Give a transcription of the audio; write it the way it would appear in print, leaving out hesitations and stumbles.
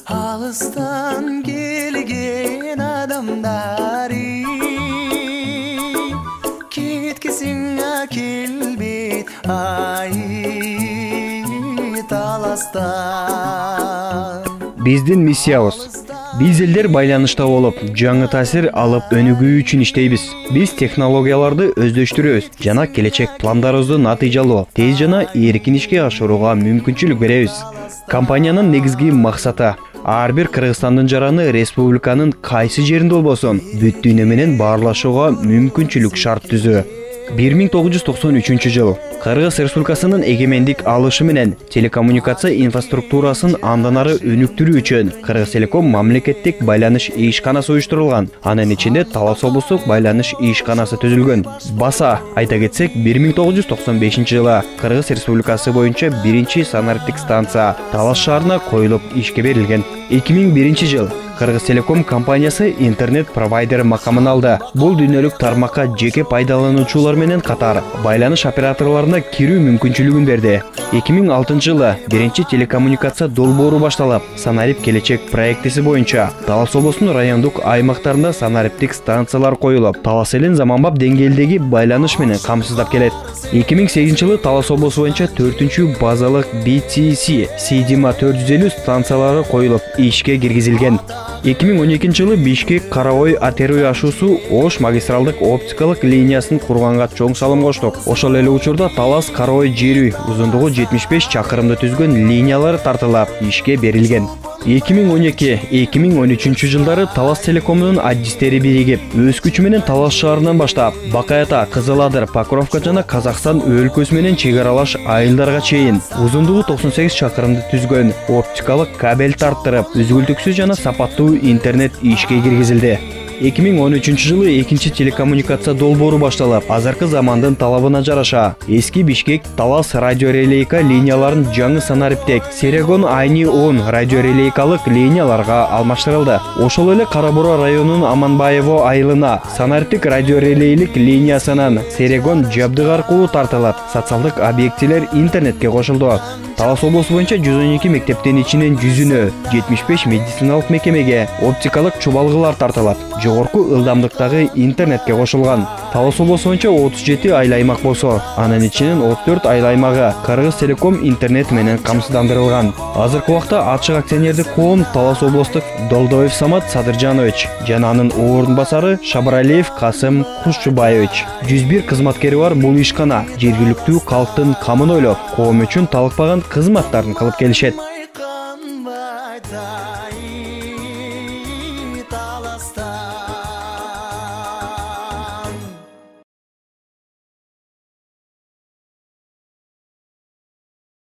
Alıstan gelgen adamdari ketkesin kelbet ay talastan. Биздин миссиябыз биз элдер байланышта болуп, жаңы таасир алып өнүгүү үчүн иштейбиз. Биз технологияларды өздөштүрөбүз жана келечек пландарыбызды натыйжалуу, тез жана эркин ишке ашырууга мүмкүнчүлүк беребиз. Компаниянын негизги максаты ар бир Кыргызстандын жараны республиканын кайсы жеринде болбосун бүт дүйнө менен баарлашууга мүмкүнчүлүк шарт түзүү. 1993 жыл Кыргыз Республикасынын эгемендик алышы менен телекоммуникация инфраструктурасын андан ары өнүктүрүү үчүн Кыргызтелеком мамлекеттик байланыш ишканасы уюштурулган. Анын ичинде Талас облустук байланыш ишканасы түзүлгөн. Баса айта кетсек, 1995 жылы Кыргыз Республикасы боюнча биринчи санариптик станция Талас шаарына коюлуп ишке берилген. 2001 жыл Кыргызтелеком компаниясы интернет провайдер макамын алды. Бул дүйнөлүк тармакка жеке пайдалануучулар менен катар байланыш операторлоруна кирүү мүмкүнчүлүгүн берди. 2006 жылы биринчи телекоммуникация долбоору башталып, Санарип келечек проектиси боюнча Талас облусунун райондук аймактарында санариптик станциялар коюлуп, Талас элин заманбап деңгээлдеги байланыш менен камсыздап келет. 2008 жылы Талас облусу боюнча 4-чү базалык BTC CDMA 450 станциялары коюлуп, ишке киргизилген. 2012 жылы Бишкек Карабой Атерой ашуусу Ош магистралдык оптикалык линиясын курганга чоң салым коштук. Ошол эле учурда Талас Карабой Жерүй узундугу 75 чакырымды түзгөн линиялар тартылып, ишке берилген. 2012-2013 жылдары Талас Телекомдун адистери биригип, өз күчү менен Талас шаарынан баштап, Бакаята, Кызыл Адыр, Покровка жана Казакстан өлкөсү менен чек аралаш айылдарга чейин узундугу 98 чакырымды түзгөн оптикалык кабель тарттырып, үзгүлтүксүз жана сапаттуу интернет ишке киргизилди. 2013 жылы экинчи телекоммуникация долбоору башталып, азыркы замандын талабына жараша эски Бишкек Талас радиорелейка линияларын жаңы санариптек Серегон Айни 10 радиорелейкалык линияларга алмаштырылды. Ошол эле Кара-Бура районунун Аманбаево айылына санариптик радиорелейлик линиясынан Серегон Жабдык аркылуу тартылып, социалдык объектилер интернетке кошулду. Талас облусу боюнча 112 мектептин ичинен 100-үнө, 75 медициналык мекемеге оптикалык чубалгылар тартылып, жогорку ылдамдыктагы интернетке кошулган. Талас облусу боюнча 37 айыл аймак болсо, анын ичинен 34 айыл аймагы Кыргызтелеком интернет менен камсыздандырылган. Азыркы убакта ачык акционердик коом Талас облустук Долдоев Самат Садыржанович жана анын орун басары Шабаралиев Касым Кушчубаевич 101 кызматкери бар бул ишкана жергиликтүү калктын камын ойлоп, коом үчүн талыкпаган кызматтарын кылып келишет.